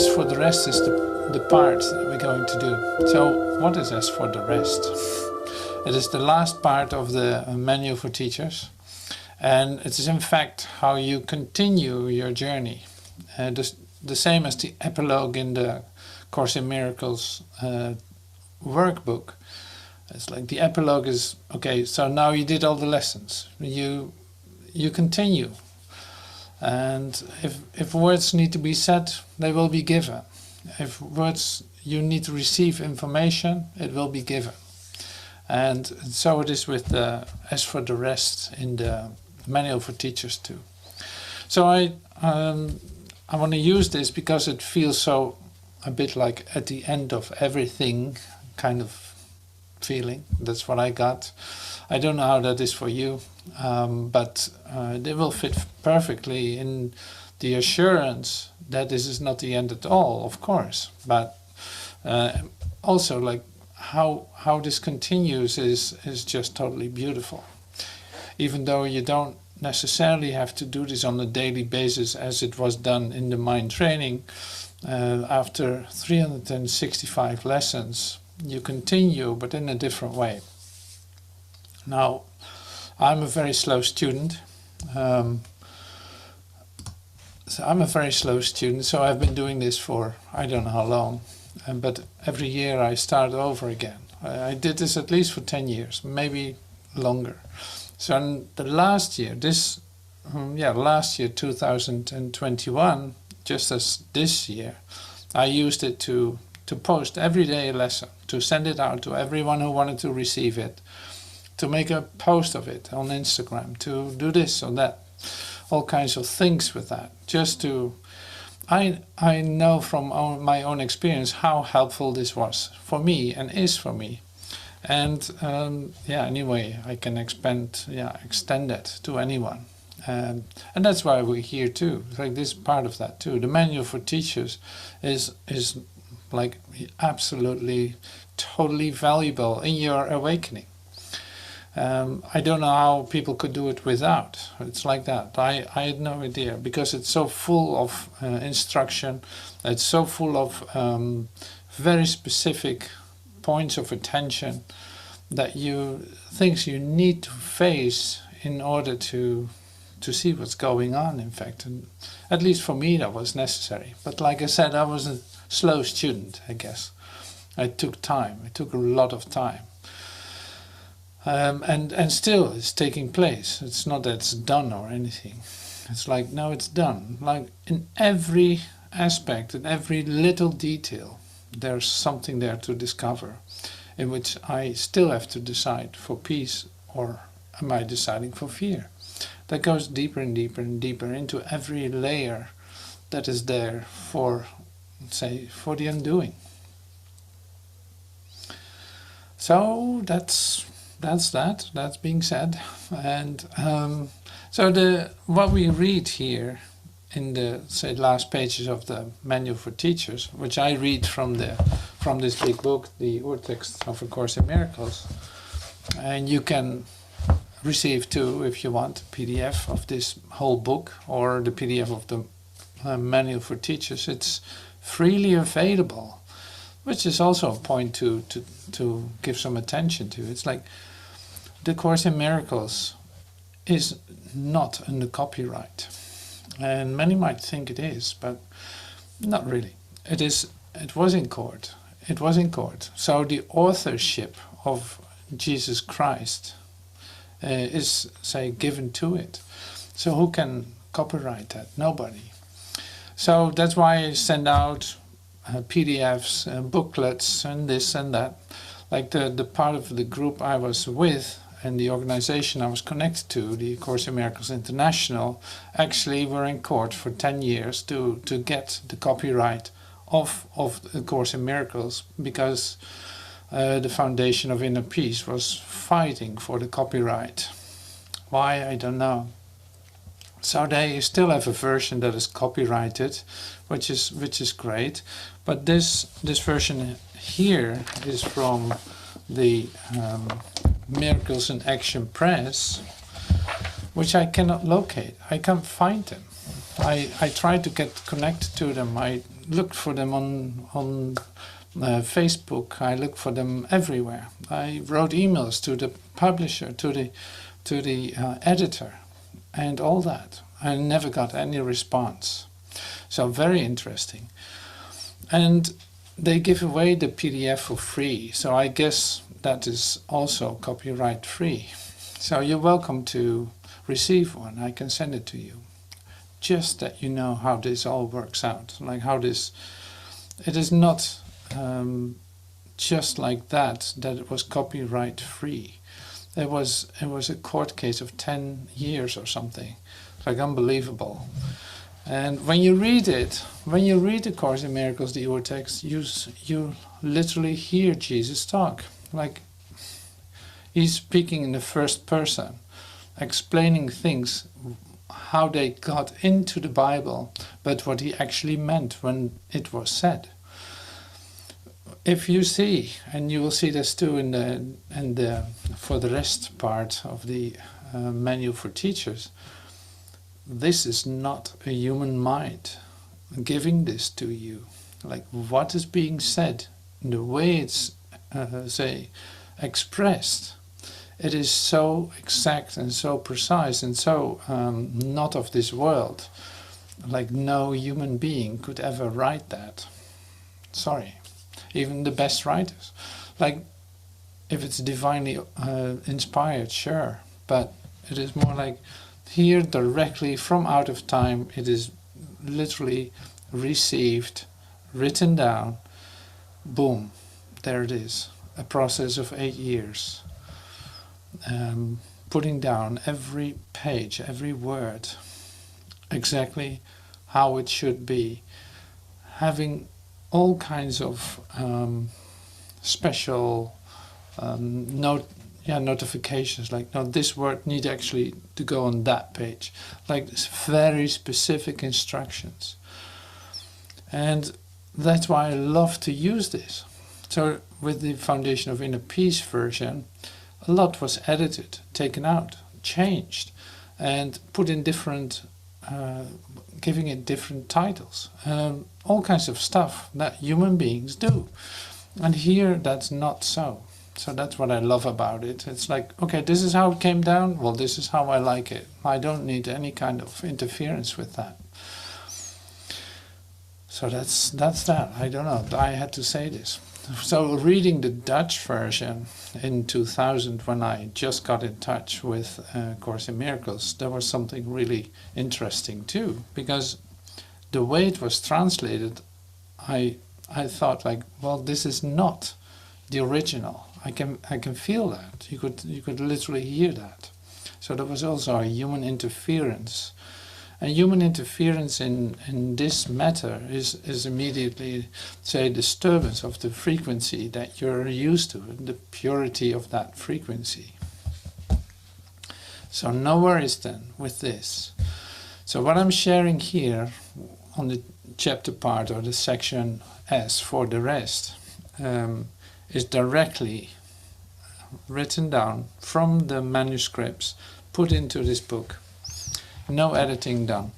as for the rest is the part that we're going to do. So what is as for the rest? It is the last part of the manual for teachers, and it is in fact how you continue your journey. The same as the epilogue in the Course in Miracles workbook. It's like the epilogue is, okay, so now you did all the lessons. You continue. And if words need to be said, they will be given. If words you need to receive information, it will be given. And so it is with the as for the rest in the manual for teachers too. So I want to use this because it feels so a bit like at the end of everything kind of feeling. That's what I got. I don't know how that is for you, but they will fit perfectly in the assurance that this is not the end at all, of course, but also like how this continues is just totally beautiful. Even though you don't necessarily have to do this on a daily basis as it was done in the mind training, after 365 lessons, you continue, but in a different way. Now, I'm a very slow student. So I've been doing this for I don't know how long, but every year I start over again. I did this at least for 10 years, maybe longer. So in the last year, last year 2021, just as this year, I used it to post every day a lesson, to send it out to everyone who wanted to receive it, to make a post of it on Instagram, to do this or that, all kinds of things with that. Just to, I know from my own experience how helpful this was for me and is for me. And anyway, I can extend that to anyone. And that's why we're here too. Like this part of that too. The manual for teachers is like absolutely, totally valuable in your awakening. I don't know how people could do it without. It's like that. I had no idea, because it's so full of instruction. It's so full of very specific points of attention that things you need to face in order to see what's going on, in fact. And at least for me that was necessary. But like I said, I was a slow student, I guess. I took time. It took a lot of time. And still it's taking place. It's not that it's done or anything. It's like, no, it's done. Like in every aspect, in every little detail, there's something there to discover, in which I still have to decide for peace, or am I deciding for fear? That goes deeper and deeper and deeper into every layer that is there for, say, for the undoing. So that's being said. And so what we read here in the, say, last pages of the manual for teachers, which I read from this big book, the Urtext of A Course in Miracles, and you can receive too, if you want, a PDF of this whole book or the PDF of the manual for teachers. It's freely available, which is also a point to give some attention to. It's like the Course in Miracles is not under copyright. And many might think it is, but not really. It was in court. It was in court. So the authorship of Jesus Christ is, say, given to it. So who can copyright that? Nobody. So that's why I send out PDFs, booklets, and this and that. Like the part of the group I was with and the organization I was connected to, the Course in Miracles International, actually were in court for 10 years to get the copyright of the Course in Miracles, because the Foundation of Inner Peace was fighting for the copyright. Why, I don't know. So they still have a version that is copyrighted, which is great. But this version here is from the Miracles in Action Press, which I cannot locate. I can't find them. I tried to get connected to them. looked for them on Facebook. I looked for them everywhere. I wrote emails to the publisher, to the editor, and all that. I never got any response. So very interesting. And they give away the PDF for free. So I guess that is also copyright free. So you're welcome to receive one. I can send it to you. Just that you know how this all works out. Like how this, it is not just like that it was copyright free. It was a court case of 10 years or something. Like unbelievable. And when you read it, when you read the Course in Miracles, the urtext, you literally hear Jesus talk. Like he's speaking in the first person, explaining things, how they got into the Bible, but what he actually meant when it was said. If you see, and you will see this too in the for the rest part of the manual for teachers, this is not a human mind giving this to you. Like what is being said, the way it's expressed, it is so exact and so precise and so not of this world. Like no human being could ever write that. Sorry. Even the best writers. Like, if it's divinely inspired, sure. But it is more like here directly from out of time, it is literally received, written down, boom, there it is. A process of 8 years. Putting down every page, every word, exactly how it should be. Having all kinds of special notifications, like no, this word needs actually to go on that page, like very specific instructions. And that's why I love to use this. So with the Foundation of Inner Peace version, a lot was edited, taken out, changed, and put in different giving it different titles, all kinds of stuff that human beings do. And here that's not so. So that's what I love about it. It's like, okay, this is how it came down, well, this is how I like it. I don't need any kind of interference with that. So that's that. I don't know, I had to say this. So reading the Dutch version in 2000, when I just got in touch with Course in Miracles, there was something really interesting too, because the way it was translated, I thought like, well, this is not the original. I can feel that. You could literally hear that. So there was also a human interference. And human interference in this matter is immediately, say, disturbance of the frequency that you're used to, the purity of that frequency. So no worries then with this. So what I'm sharing here on the chapter part, or the section S for the rest, is directly written down from the manuscripts, put into this book. No editing done.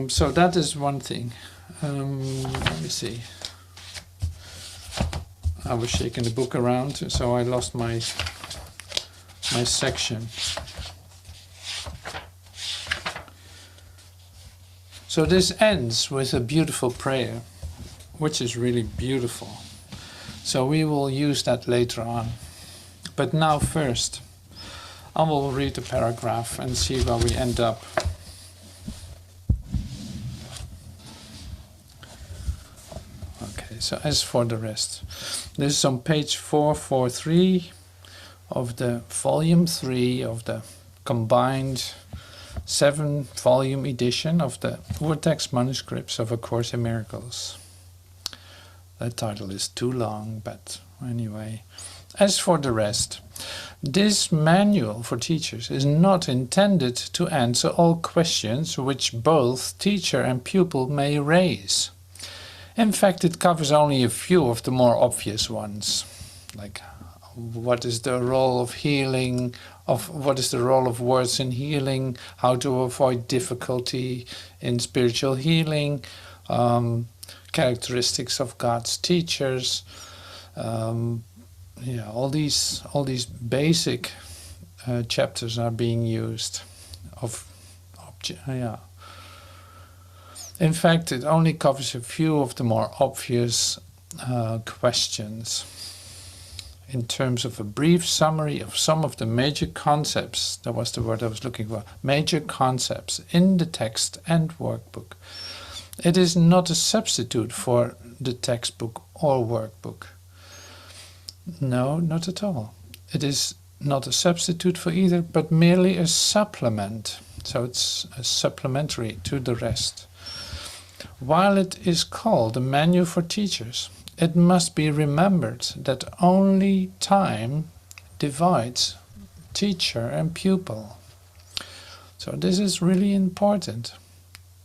So that is one thing. Let me see. I was shaking the book around, so I lost my section. So this ends with a beautiful prayer, which is really beautiful. So we will use that later on. But now first, I will read the paragraph and see where we end up. Okay, so as for the rest, this is on page 443 of the volume 3 of the combined 7-volume edition of the Urtext manuscripts of A Course in Miracles. That title is too long, but anyway. As for the rest, this manual for teachers is not intended to answer all questions which both teacher and pupil may raise. In fact, it covers only a few of the more obvious ones, like what is the role of healing, what is the role of words in healing, how to avoid difficulty in spiritual healing, characteristics of God's teachers. Yeah, all these basic chapters are being used. Yeah. In fact, it only covers a few of the more obvious questions. In terms of a brief summary of some of the major concepts, that was the word I was looking for, major concepts in the text and workbook. It is not a substitute for the textbook or workbook. No, not at all. It is not a substitute for either, but merely a supplement. So it's a supplementary to the rest. While it is called a manual for teachers, it must be remembered that only time divides teacher and pupil. So this is really important.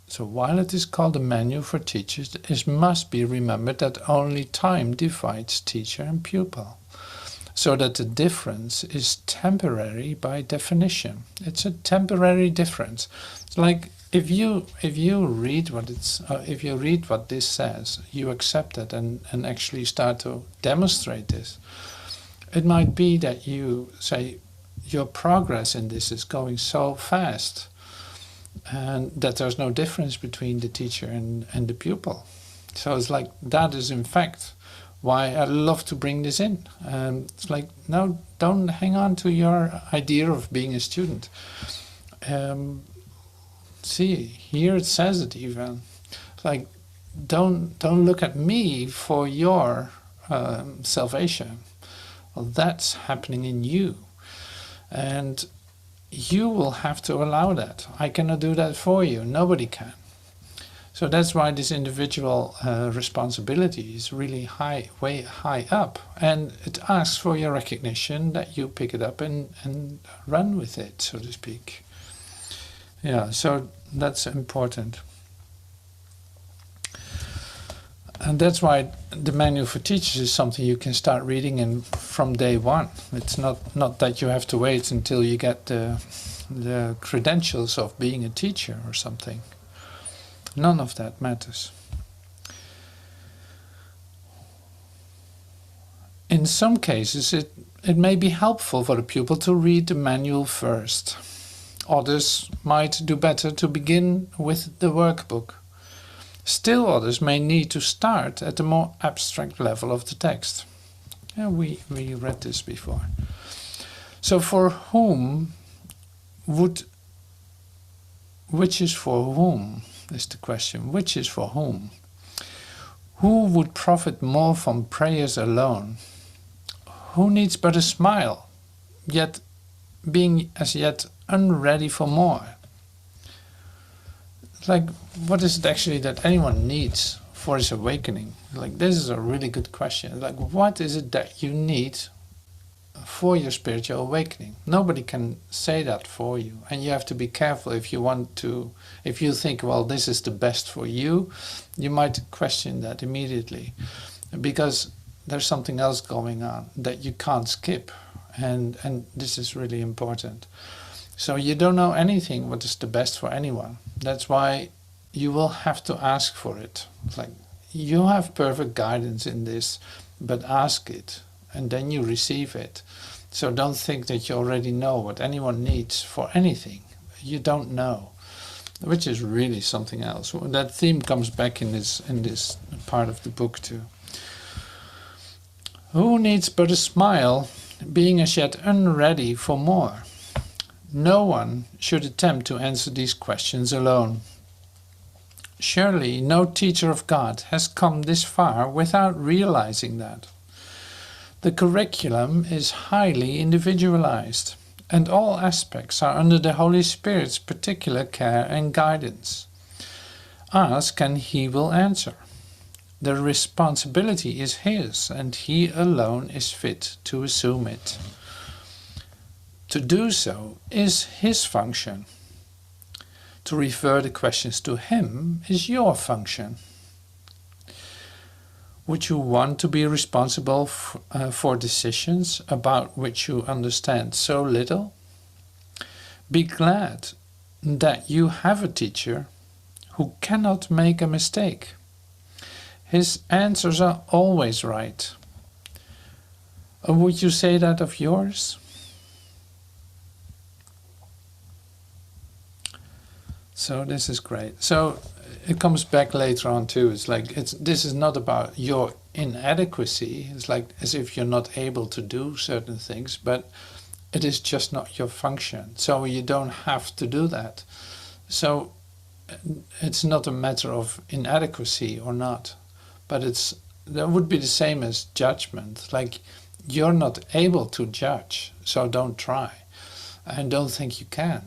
So while it is called a manual for teachers, it must be remembered that only time divides teacher and pupil. So that the difference is temporary by definition. It's a temporary difference. It's like if you read what this says, you accept it and actually start to demonstrate this. It might be that you say your progress in this is going so fast, and that there's no difference between the teacher and the pupil. So it's like that is in fact why I love to bring this in. It's like, no, don't hang on to your idea of being a student. See, here it says it even. It's like, don't look at me for your salvation. Well, that's happening in you. And you will have to allow that. I cannot do that for you. Nobody can. So that's why this individual responsibility is really way high up. And it asks for your recognition that you pick it up and run with it, so to speak. Yeah, so that's important. And that's why the Manual for Teachers is something you can start reading in from day one. It's not that you have to wait until you get the credentials of being a teacher or something. None of that matters. In some cases, it may be helpful for the pupil to read the manual first. Others might do better to begin with the workbook. Still others may need to start at the more abstract level of the text. Yeah, we read this before. So for whom which is for whom is the question. Which is for whom? Who would profit more from prayers alone? Who needs but a smile, yet being as yet unready for more? Like, what is it actually that anyone needs for his awakening? Like, this is a really good question. Like, what is it that you need for your spiritual awakening? Nobody can say that for you, and you have to be careful if you think, well, this is the best for you, you might question that immediately, because there's something else going on that you can't skip, and this is really important. So you don't know anything what is the best for anyone. That's why you will have to ask for it. It's like, you have perfect guidance in this, but ask it, and then you receive it. So don't think that you already know what anyone needs for anything. You don't know, which is really something else. That theme comes back in this part of the book too. Who needs but a smile, being as yet unready for more? No one should attempt to answer these questions alone. Surely no teacher of God has come this far without realizing that. The curriculum is highly individualized, and all aspects are under the Holy Spirit's particular care and guidance. Ask and He will answer. The responsibility is His, and He alone is fit to assume it. To do so is His function. To refer the questions to Him is your function. Would you want to be responsible for decisions about which you understand so little? Be glad that you have a teacher who cannot make a mistake. His answers are always right. Would you say that of yours? So this is great. So it comes back later on too. It's like this is not about your inadequacy. It's like as if you're not able to do certain things, but it is just not your function. So you don't have to do that. So it's not a matter of inadequacy or not, but that would be the same as judgment. Like you're not able to judge, so don't try, and don't think you can,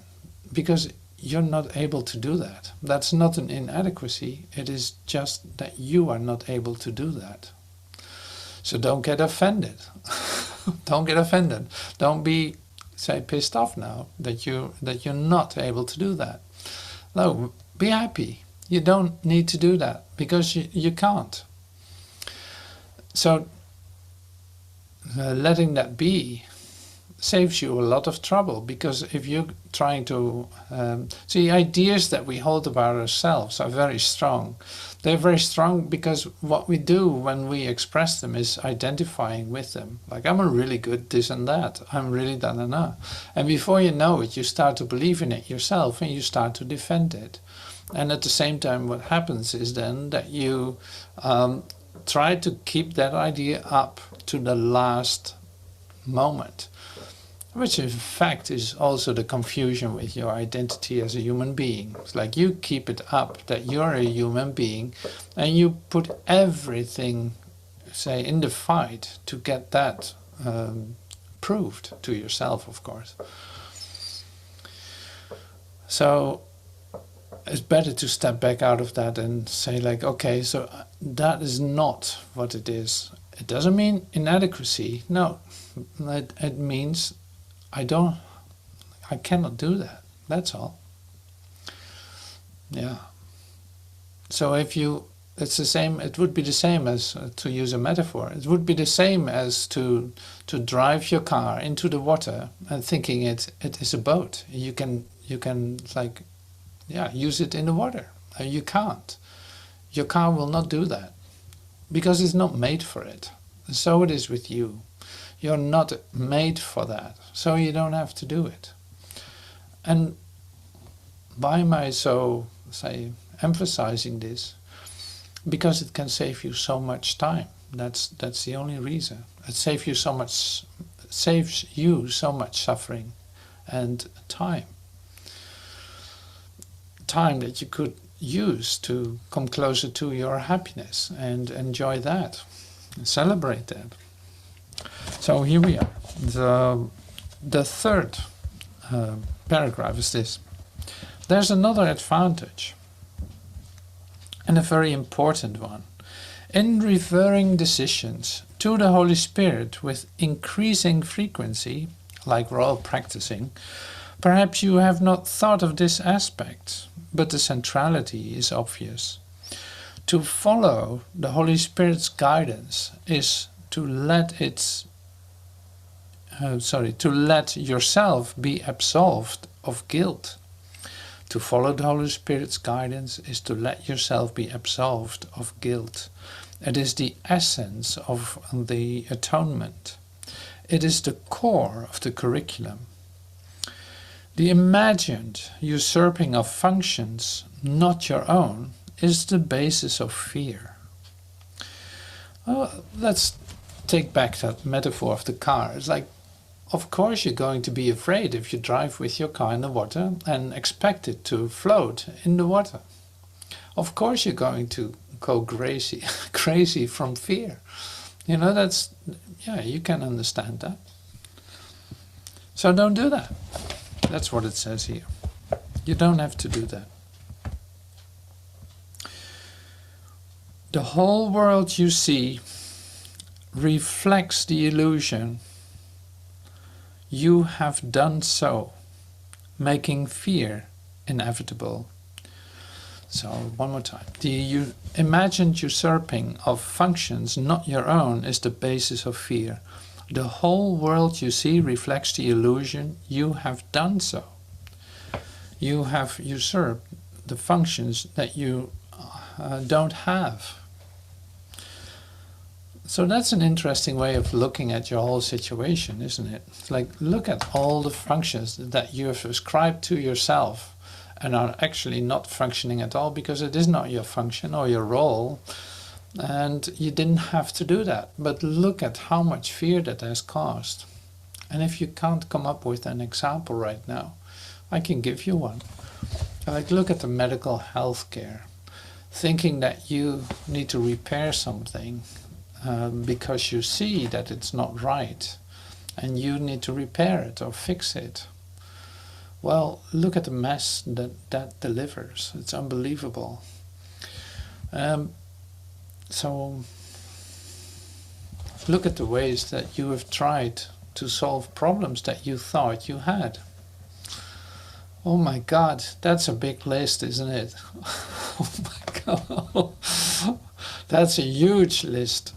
because you're not able to do that. That's not an inadequacy. It is just that you are not able to do that. So don't get offended. Don't get offended. Don't be, say, pissed off now that you're not able to do that. No, be happy. You don't need to do that because you can't. So letting that be saves you a lot of trouble, because if you're trying to see, ideas that we hold about ourselves are very strong. They're very strong because what we do when we express them is identifying with them. Like, I'm a really good this and that. I'm really da da da. And before you know it, you start to believe in it yourself and you start to defend it. And at the same time, what happens is then that you try to keep that idea up to the last moment, which in fact is also the confusion with your identity as a human being. It's like you keep it up that you're a human being and you put everything, say, in the fight to get that proved to yourself, of course. So it's better to step back out of that and say, like, okay, so that is not what it is. It doesn't mean inadequacy. No, it means I cannot do that. That's all. Yeah. So it's the same. It would be the same as, to use a metaphor, it would be the same as to drive your car into the water and thinking it is a boat. You can like, yeah, use it in the water. You can't. Your car will not do that because it's not made for it. So it is with you. You're not made for that, so you don't have to do it. And why am I so, say, emphasizing this? Because it can save you so much time. That's the only reason. It saves you so much suffering and time. Time that you could use to come closer to your happiness and enjoy that, and celebrate that. So here we are. The third paragraph is this. There's another advantage, and a very important one. In referring decisions to the Holy Spirit with increasing frequency, like we're all practicing, perhaps you have not thought of this aspect, but the centrality is obvious. To follow the Holy Spirit's guidance is to let yourself be absolved of guilt. To follow the Holy Spirit's guidance is to let yourself be absolved of guilt. It is the essence of the atonement. It is the core of the curriculum. The imagined usurping of functions not your own is the basis of fear. Let's take back that metaphor of the car. It's like, of course you're going to be afraid if you drive with your car in the water and expect it to float in the water. Of course you're going to go crazy from fear. You know, you can understand that. So don't do that. That's what it says here. You don't have to do that. The whole world you see reflects the illusion you have done so, making fear inevitable. So, one more time. The imagined usurping of functions not your own is the basis of fear. The whole world you see reflects the illusion you have done so. You have usurped the functions that you don't have. So that's an interesting way of looking at your whole situation, isn't it? It's like, look at all the functions that you have ascribed to yourself and are actually not functioning at all because it is not your function or your role, and you didn't have to do that. But look at how much fear that has caused. And if you can't come up with an example right now, I can give you one. Like, look at the medical health care. Thinking that you need to repair something because you see that it's not right and you need to repair it or fix it. Well, look at the mess that delivers. It's unbelievable. So look at the ways that you have tried to solve problems that you thought you had. Oh my God, that's a big list, isn't it? Oh my God. That's a huge list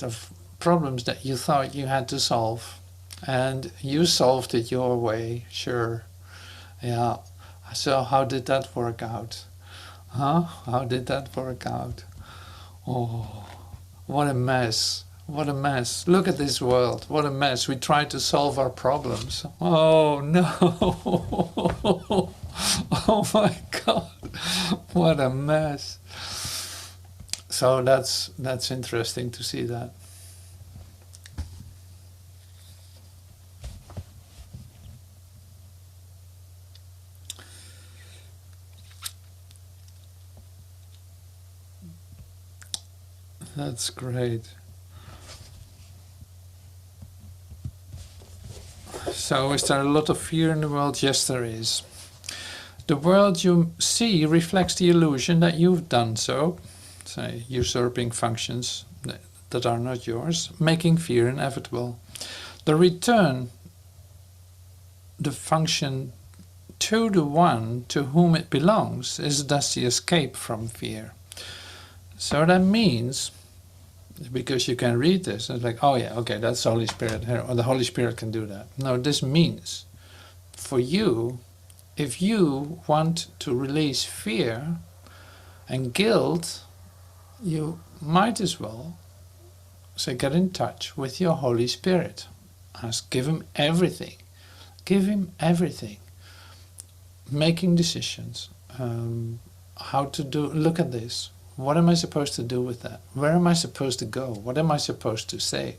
of problems that you thought you had to solve. And you solved it your way, sure. Yeah. So how did that work out? Huh? How did that work out? Oh, what a mess. What a mess. Look at this world. What a mess. We try to solve our problems. Oh no. Oh my God. What a mess. So that's interesting to see that. That's great. So is there a lot of fear in the world? Yes, there is. The world you see reflects the illusion that you've done so, say, usurping functions that are not yours, making fear inevitable. The return, the function to the one to whom it belongs, is thus the escape from fear. So that means, because you can read this, it's like, oh yeah, okay, that's the Holy Spirit here, or the Holy Spirit can do that. No, this means, for you, if you want to release fear and guilt, you might as well say, get in touch with your Holy Spirit. Give him everything. Give him everything. Making decisions. How to do, look at this. What am I supposed to do with that? Where am I supposed to go? What am I supposed to say?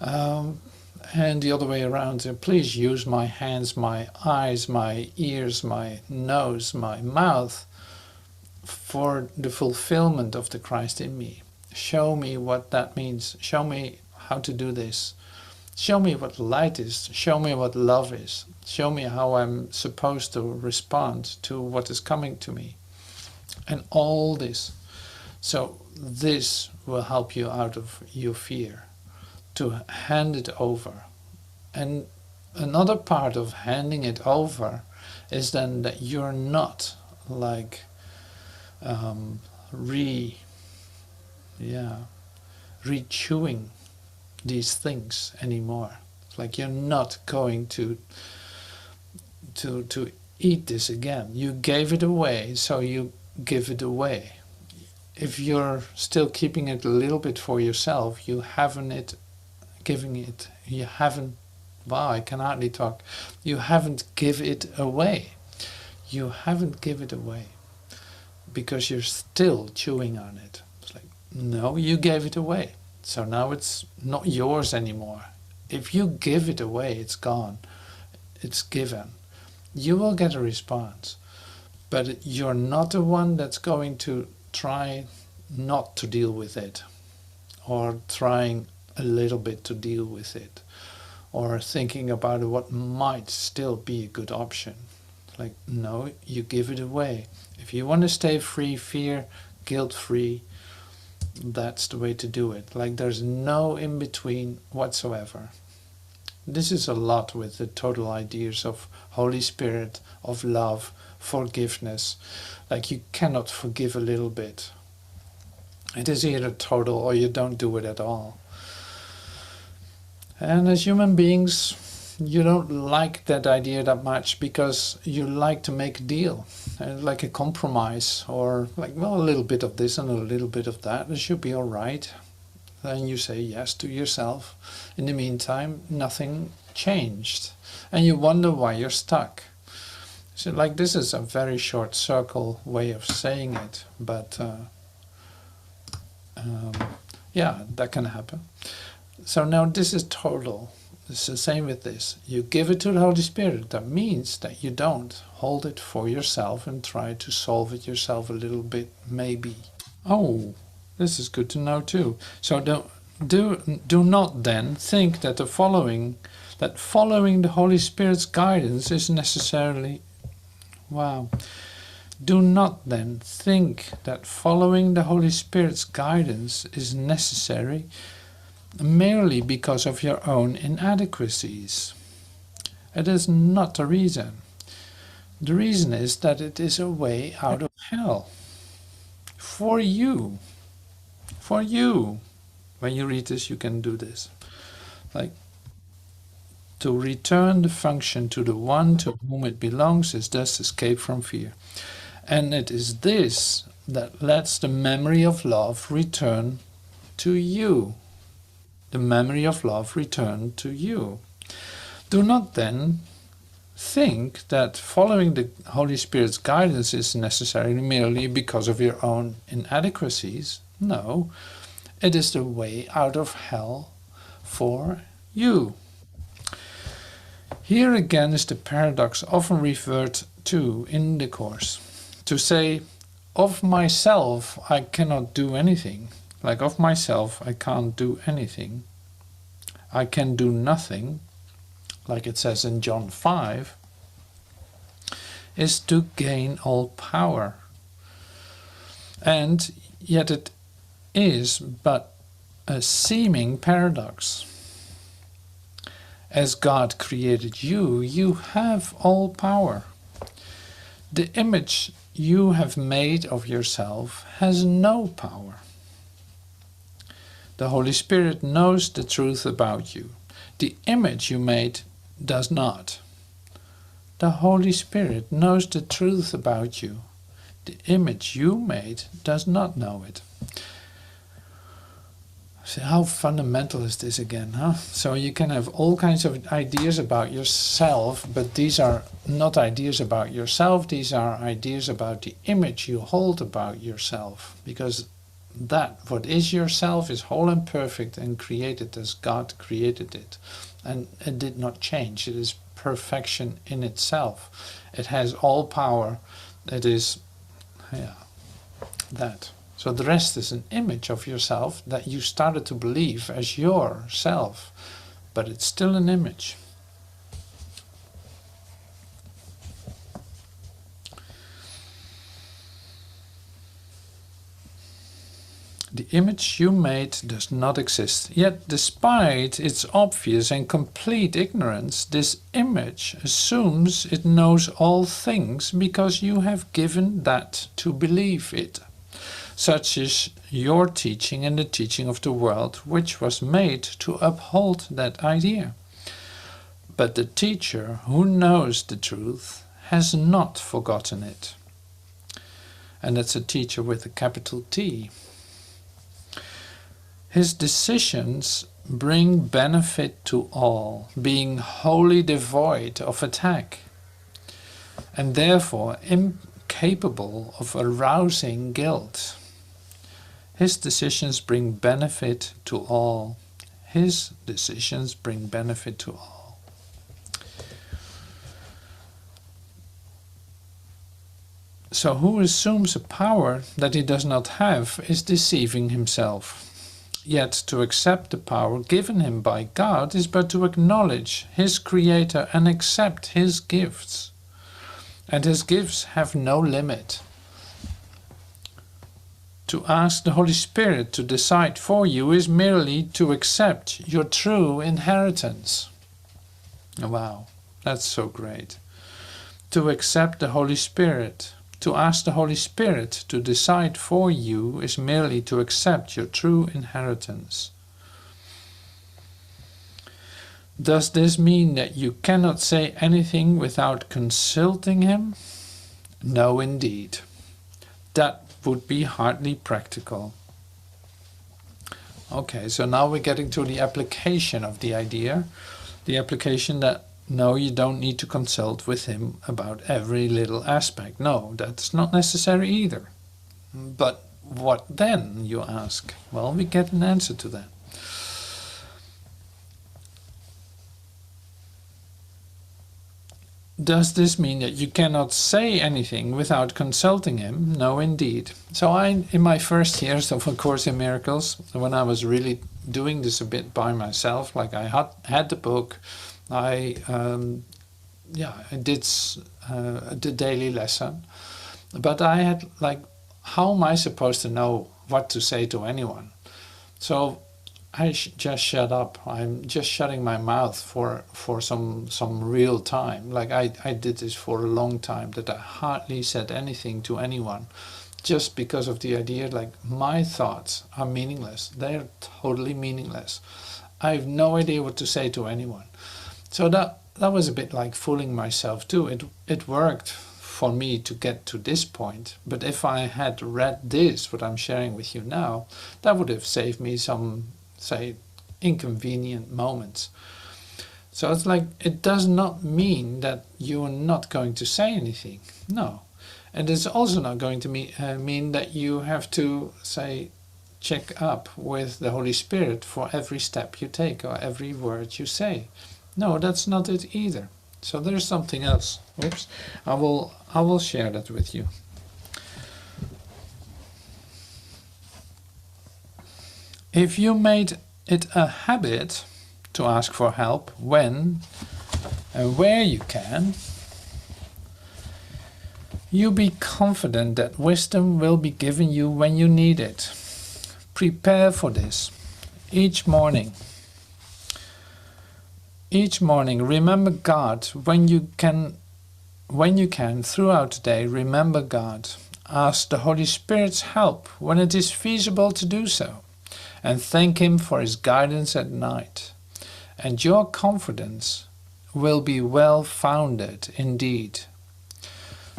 And the other way around, please use my hands, my eyes, my ears, my nose, my mouth for the fulfillment of the Christ in me. Show me what that means. Show me how to do this. Show me what light is. Show me what love is. Show me how I'm supposed to respond to what is coming to me. And all this. So this will help you out of your fear, to hand it over. And another part of handing it over is then that you're not like re-chewing these things anymore. It's like you're not going to eat this again. You gave it away, so you give it away. If you're still keeping it a little bit for yourself, you haven't giving it. You haven't. Wow, I can hardly talk. You haven't give it away. You haven't give it away because you're still chewing on it. It's like, no, you gave it away. So now it's not yours anymore. If you give it away, it's gone. It's given. You will get a response. But you're not the one that's going to try not to deal with it, or trying a little bit to deal with it, or thinking about what might still be a good option. Like, no, you give it away. If you want to stay free, fear, guilt-free, that's the way to do it. Like, there's no in-between whatsoever. This is a lot with the total ideas of Holy Spirit, of love, forgiveness. Like, you cannot forgive a little bit. It is either total or you don't do it at all. And as human beings, you don't like that idea that much because you like to make a deal, like a compromise, or like, well, a little bit of this and a little bit of that, it should be all right. Then you say yes to yourself. In the meantime, nothing changed, and you wonder why you're stuck. So, like, this is a very short circle way of saying it, but yeah, that can happen. So now this is total. It's the same with this. You give it to the Holy Spirit. That means that you don't hold it for yourself and try to solve it yourself a little bit, maybe. Oh, this is good to know too. So do not then think that following the Holy Spirit's guidance is necessarily... Wow. Do not then think that following the Holy Spirit's guidance is necessary merely because of your own inadequacies. It is not the reason. The reason is that it is a way out of hell. For you. For you. When you read this, you can do this. Like, to return the function to the one to whom it belongs is thus escape from fear. And it is this that lets the memory of love return to you. The memory of love return to you. Do not then think that following the Holy Spirit's guidance is necessary merely because of your own inadequacies. No, it is the way out of hell for you. Here again is the paradox often referred to in the Course. To say, of myself I cannot do anything. Like, of myself I can't do anything. I can do nothing, like it says in John 5, is to gain all power. And yet it is but a seeming paradox. As God created you, you have all power. The image you have made of yourself has no power. The Holy Spirit knows the truth about you. The image you made does not. The Holy Spirit knows the truth about you. The image you made does not know it. So how fundamental is this again, huh? So you can have all kinds of ideas about yourself, but these are not ideas about yourself, these are ideas about the image you hold about yourself. Because that, what is yourself, is whole and perfect and created as God created it. And it did not change. It is perfection in itself. It has all power. It is, yeah, that. So the rest is an image of yourself that you started to believe as yourself. But it's still an image. The image you made does not exist. Yet, despite its obvious and complete ignorance, this image assumes it knows all things because you have given that to believe it. Such is your teaching and the teaching of the world, which was made to uphold that idea. But the teacher who knows the truth has not forgotten it. And that's a teacher with a capital T. His decisions bring benefit to all, being wholly devoid of attack, and therefore incapable of arousing guilt. His decisions bring benefit to all. His decisions bring benefit to all. So who assumes a power that he does not have is deceiving himself. Yet to accept the power given him by God is but to acknowledge his Creator and accept his gifts. And his gifts have no limit. To ask the Holy Spirit to decide for you is merely to accept your true inheritance. Wow, that's so great. To accept the Holy Spirit. To ask the Holy Spirit to decide for you is merely to accept your true inheritance. Does this mean that you cannot say anything without consulting him? No, indeed. That would be hardly practical. Okay, so now we're getting to the application of the idea. The application that, no, you don't need to consult with him about every little aspect. No, that's not necessary either. But what then, you ask? Well, we get an answer to that. Does this mean that you cannot say anything without consulting him? No, indeed. So in my first years of A Course in Miracles, when I was really doing this a bit by myself, like I had the book, I did the daily lesson, but I had like, how am I supposed to know what to say to anyone? So I just shut up. I'm just shutting my mouth for some real time. Like I did this for a long time, that I hardly said anything to anyone, just because of the idea like my thoughts are meaningless. They're totally meaningless. I have no idea what to say to anyone. So that was a bit like fooling myself too. It worked for me to get to this point, but if I had read this, what I'm sharing with you now, that would have saved me some, say, inconvenient moments. So it's like, it does not mean that you're not going to say anything. No. And it's also not going to mean that you have to, say, check up with the Holy Spirit for every step you take or every word you say. No, that's not it either. So there's something else. Oops. I will share that with you. If you made it a habit to ask for help when and where you can, you be confident that wisdom will be given you when you need it. Prepare for this each morning. Each morning, remember God when you can. Throughout the day, remember God. Ask the Holy Spirit's help when it is feasible to do so, and thank Him for His guidance at night. And your confidence will be well founded indeed.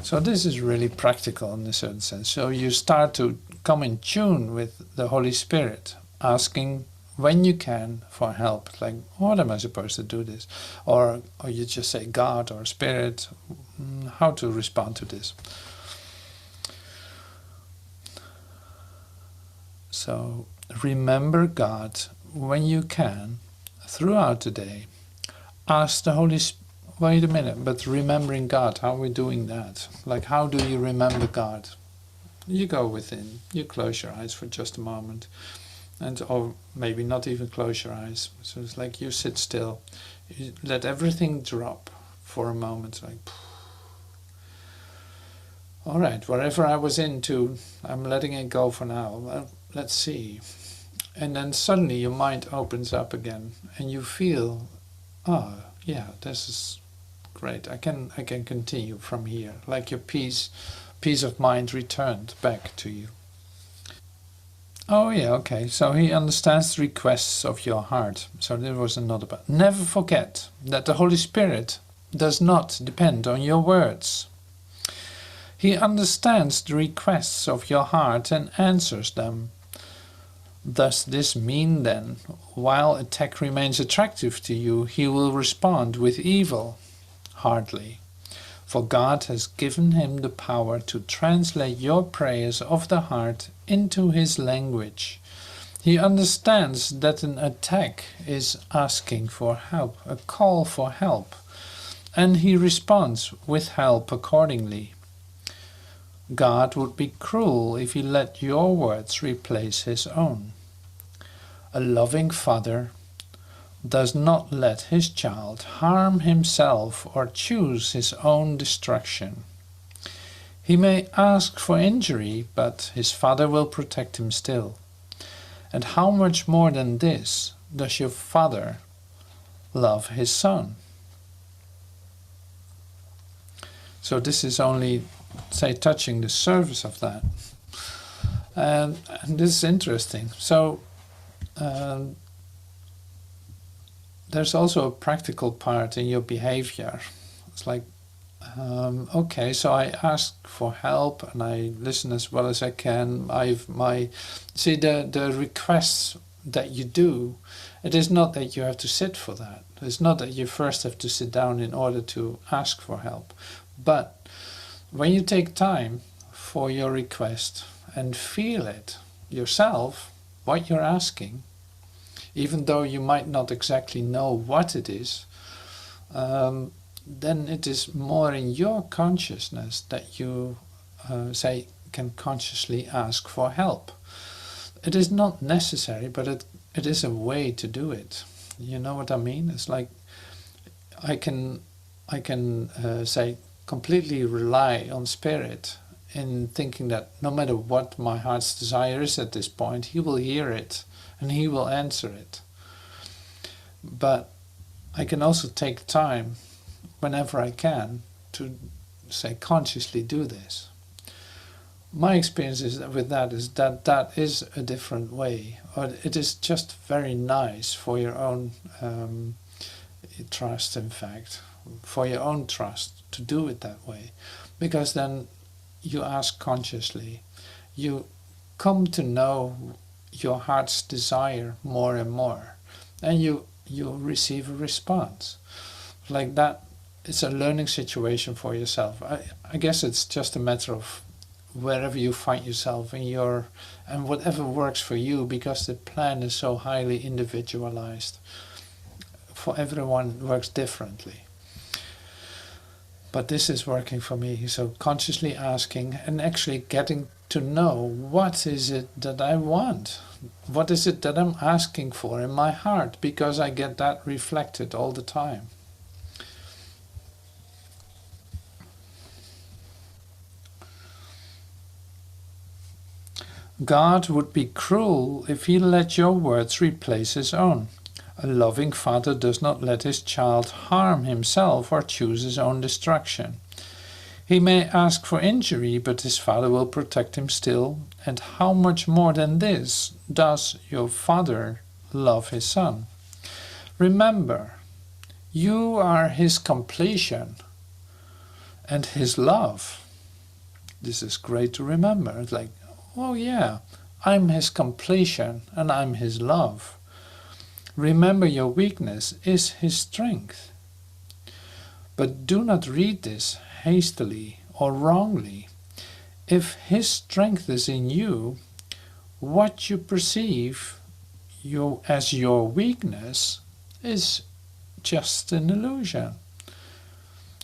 So this is really practical in a certain sense. So you start to come in tune with the Holy Spirit, asking when you can for help. Like, what am I supposed to do this? Or you just say God or Spirit, how to respond to this. So remember God when you can throughout the day. Ask the Holy Spirit. Wait a minute, but remembering God, how are we doing that? Like, how do you remember God? You go within, you close your eyes for just a moment, or maybe not even close your eyes. So it's like you sit still, you let everything drop for a moment, like, all right, whatever I was into, I'm letting it go for now. Well, let's see. And then suddenly your mind opens up again, and you feel, oh yeah, this is great. I can continue from here. Like your peace of mind returned back to you. Oh yeah, okay. So He understands the requests of your heart. So there was another part. Never forget that the Holy Spirit does not depend on your words. He understands the requests of your heart and answers them. Does this mean then, while attack remains attractive to you, He will respond with evil? Hardly. For God has given Him the power to translate your prayers of the heart into His language. He understands that an attack is asking for help, a call for help, and He responds with help accordingly. God would be cruel if He let your words replace His own. A loving father does not let his child harm himself or choose his own destruction. He may ask for injury, but his father will protect him still. And how much more than this does your father love his son? So this is only, say, touching the surface of that. And this is interesting. So the there's also a practical part in your behavior. It's like, okay, so I ask for help and I listen as well as I can. See the requests that you do. It is not that you have to sit for that. It's not that you first have to sit down in order to ask for help. But when you take time for your request and feel it yourself, what you're asking, even though you might not exactly know what it is, then it is more in your consciousness that you can consciously ask for help. It is not necessary, but it is a way to do it. You know what I mean? It's like I can completely rely on Spirit in thinking that no matter what my heart's desire is at this point, He will hear it and He will answer it. But I can also take time whenever I can to consciously do this. My experience with that is that is a different way, or it is just very nice for your own trust, in fact, for your own trust to do it that way, because then you ask consciously, you come to know your heart's desire more and more, and you receive a response like that. It's a learning situation for yourself. I guess it's just a matter of wherever you find yourself and whatever works for you, because the plan is so highly individualized. For everyone, it works differently. But this is working for me. So consciously asking and actually getting to know, what is it that I want? What is it that I'm asking for in my heart? Because I get that reflected all the time. God would be cruel if He let your words replace His own. A loving father does not let his child harm himself or choose his own destruction. He may ask for injury, but his father will protect him still. And how much more than this does your father love his son? Remember, you are his completion and his love. This is great to remember. It's like, oh yeah, I'm his completion and I'm his love. Remember, your weakness is his strength. But do not read this hastily or wrongly. If his strength is in you, what you perceive as your weakness is just an illusion.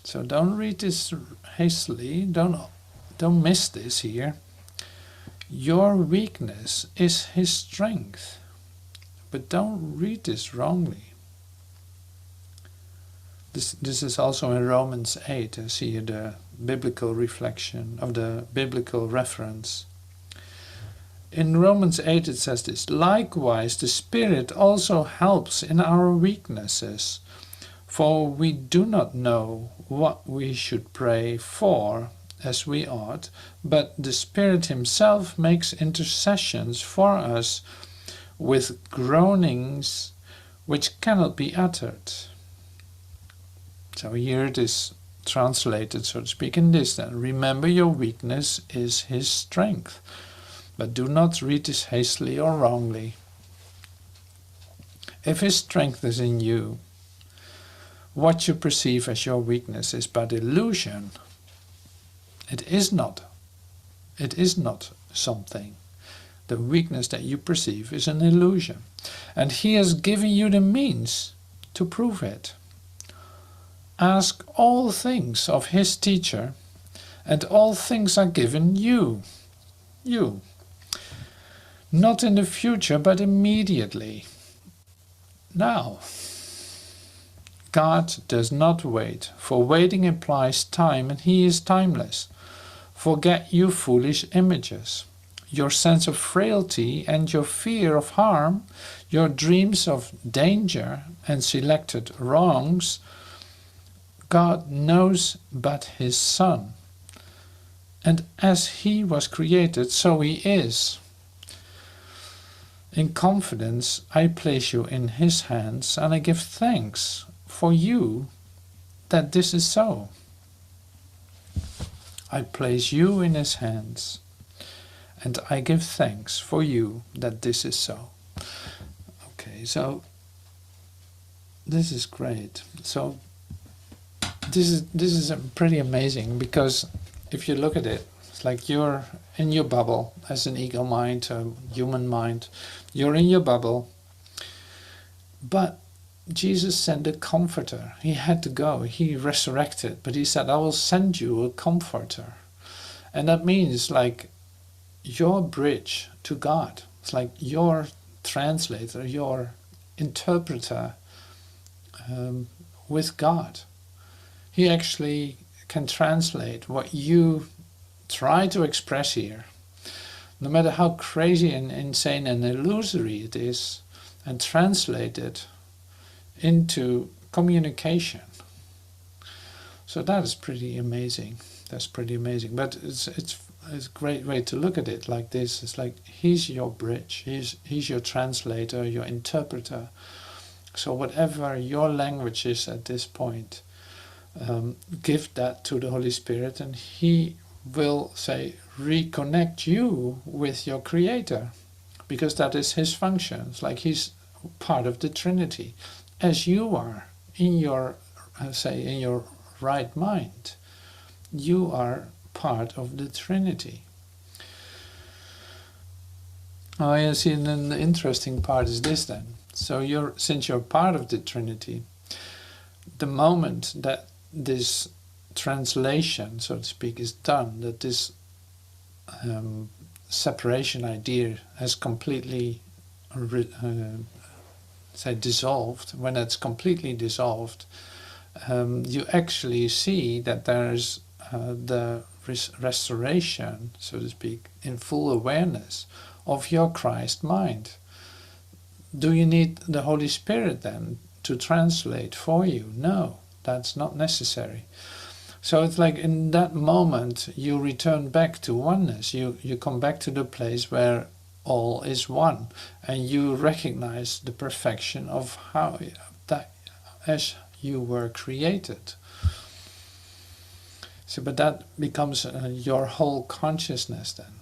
So don't read this hastily. Don't miss this here. Your weakness is his strength. But don't read this wrongly. This is also in Romans 8. I see the biblical reflection of the biblical reference. In Romans 8 it says this: likewise the Spirit also helps in our weaknesses, for we do not know what we should pray for as we ought, but the Spirit Himself makes intercessions for us with groanings which cannot be uttered. So here it is translated, so to speak, in this then. Remember, your weakness is His strength. But do not read this hastily or wrongly. If His strength is in you, what you perceive as your weakness is but illusion. It is not something. The weakness that you perceive is an illusion. And He has given you the means to prove it. Ask all things of His teacher, and all things are given you. You. Not in the future, but immediately. Now. God does not wait, for waiting implies time, and He is timeless. Forget you foolish images. Your sense of frailty and your fear of harm, your dreams of danger and selected wrongs, God knows but His Son. And as He was created, so He is. In confidence, I place you in his hands, and I give thanks for you that this is so. I place you in his hands, and I give thanks for you that this is so. Okay, so this is great. So this is pretty amazing, because if you look at it, it's like you're in your bubble as an ego mind, a human mind. You're in your bubble, but Jesus sent a comforter. He had to go. He resurrected, but he said, I will send you a comforter. And that means like your bridge to God. It's like your translator, your interpreter with God. He actually can translate what you try to express here, no matter how crazy and insane and illusory it is, and translate it into communication. So that is pretty amazing. That's pretty amazing. But it's a great way to look at it like this. It's like he's your bridge. He's your translator, your interpreter. So whatever your language is at this point, give that to the Holy Spirit, and he will say, reconnect you with your Creator, because that is his function. It's like he's part of the Trinity, as you are in your, in your right mind. You are part of the Trinity. Oh, you see, and then the interesting part is this then. So since you're part of the Trinity, the moment that this translation, so to speak, is done, that this separation idea has completely dissolved, when it's completely dissolved, you actually see that there's the restoration, so to speak, in full awareness of your Christ mind. Do you need the Holy Spirit then to translate for you? No, that's not necessary. So it's like in that moment you return back to oneness. You come back to the place where all is one, and you recognize the perfection of how that as you were created. So, but that becomes your whole consciousness then.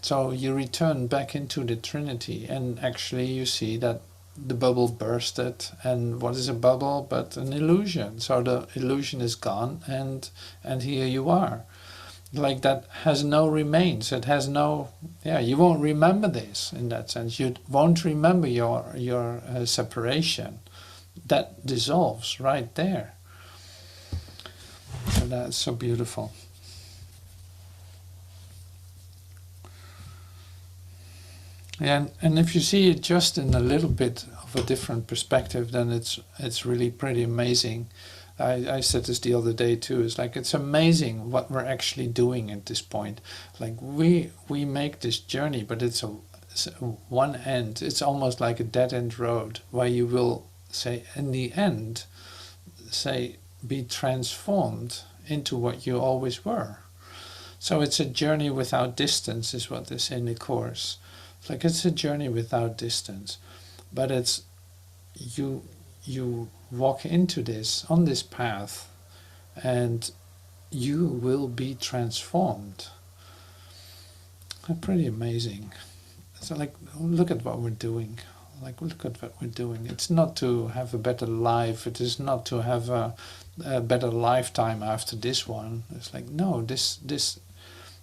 So you return back into the Trinity, and actually you see that the bubble bursted, and what is a bubble but an illusion? So the illusion is gone, and here you are. Like that has no remains. It has no, you won't remember this in that sense. You won't remember your separation. That dissolves right there. So that's so beautiful. And if you see it just in a little bit of a different perspective, then it's really pretty amazing. I said this the other day too. It's like it's amazing what we're actually doing at this point. Like we make this journey, but it's one end. It's almost like a dead end road, where you will say in the end, be transformed into what you always were. So it's a journey without distance, is what they say in the Course. Like it's a journey without distance, but it's you walk into this, on this path, and you will be transformed. Pretty amazing. So like, look at what we're doing. Like, look at what we're doing. It's not to have a better life. It is not to have a better lifetime after this one. It's like, no, this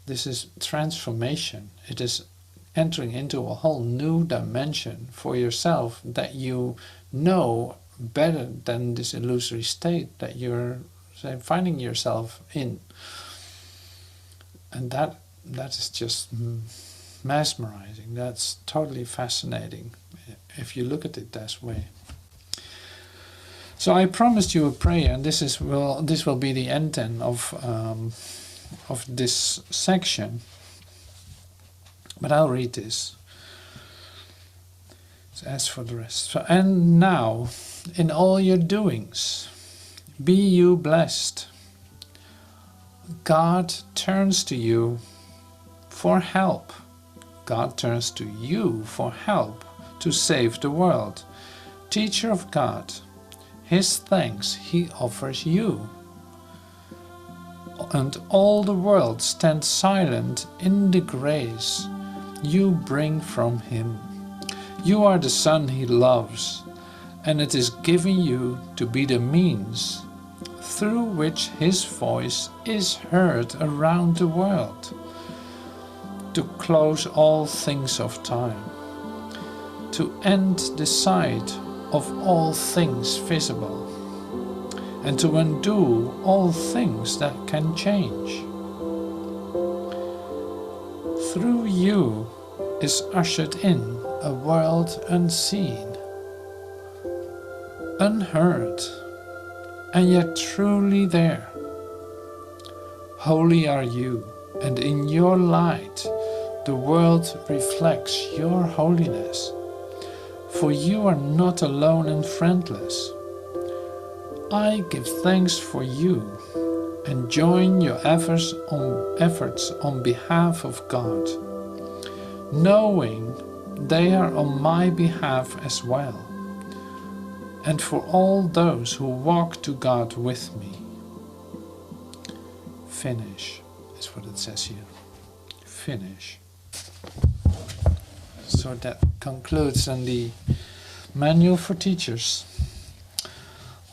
is transformation. It is entering into a whole new dimension for yourself that you know better than this illusory state that you're finding yourself in. And that is just mesmerizing. That's totally fascinating if you look at it that way. So I promised you a prayer, and this will be the end then of this section. But I'll read this. So as for the rest. So, and now, in all your doings, be you blessed. God turns to you for help. God turns to you for help to save the world. Teacher of God, his thanks he offers you. And all the world stands silent in the grace you bring from him. You are the Son he loves, and it is given you to be the means through which his voice is heard around the world, to close all things of time, to end the sight of all things visible, and to undo all things that can change. Through you is ushered in a world unseen, unheard, and yet truly there. Holy are you, and in your light the world reflects your holiness. For you are not alone and friendless. I give thanks for you and join your efforts on behalf of God, knowing they are on my behalf as well, and for all those who walk to God with me. Finish is what it says here. Finish. So that concludes on the Manual for Teachers.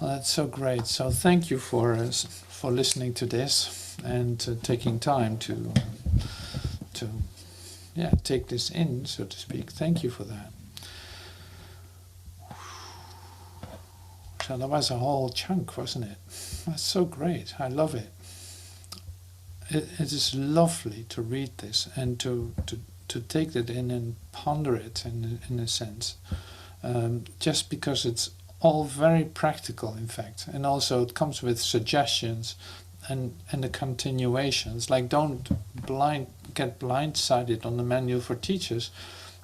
Well, that's so great. So thank you for listening to this and taking time to take this in, so to speak. Thank you for that. So that was a whole chunk, wasn't it? That's so great. I love it. It is lovely to read this and to take it in and ponder it in a sense. Just because it's all very practical, in fact, and also it comes with suggestions and the continuations. Like, don't get blindsided on the Manual for Teachers.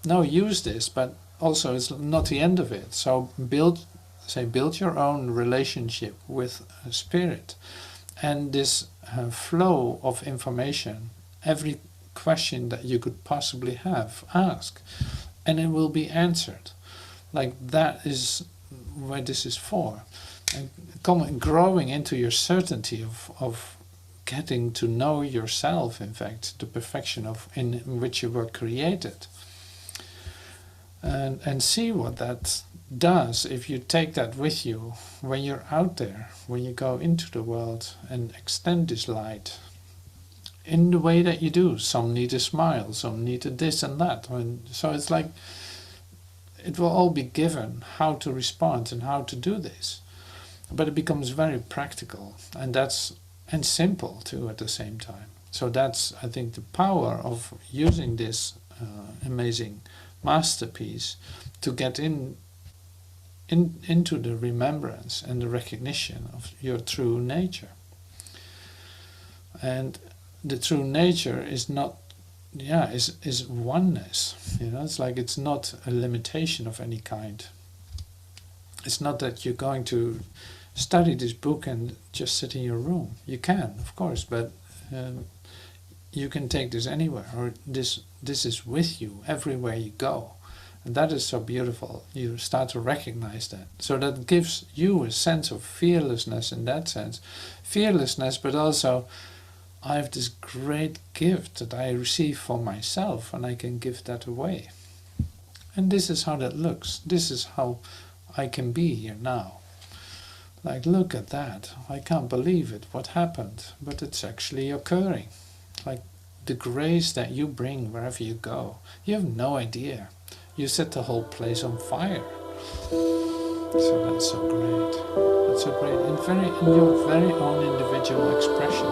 No, use this, but also it's not the end of it. So build your own relationship with Spirit, and this flow of information. Every question that you could possibly have, ask, and it will be answered. Like, that is where this is for. And growing into your certainty of getting to know yourself, in fact, the perfection in which you were created. And see what that does if you take that with you when you're out there, when you go into the world and extend this light in the way that you do. Some need a smile, some need a this and that. So it's like it will all be given how to respond and how to do this. But it becomes very practical, and simple too at the same time. So that's, I think, the power of using this amazing masterpiece to get into the remembrance and the recognition of your true nature. And the true nature is not, is oneness. It's like, it's not a limitation of any kind. It's not that you're going to study this book and just sit in your room. You can, of course, but you can take this anywhere, or this is with you everywhere you go. And that is so beautiful. You start to recognize that. So that gives you a sense of fearlessness in that sense. Fearlessness, but also, I have this great gift that I receive for myself, and I can give that away. And this is how that looks. This is how I can be here now. Like, look at that. I can't believe it. What happened? But it's actually occurring. Like, the grace that you bring wherever you go. You have no idea. You set the whole place on fire. So that's so great. That's so great. In your very own individual expression.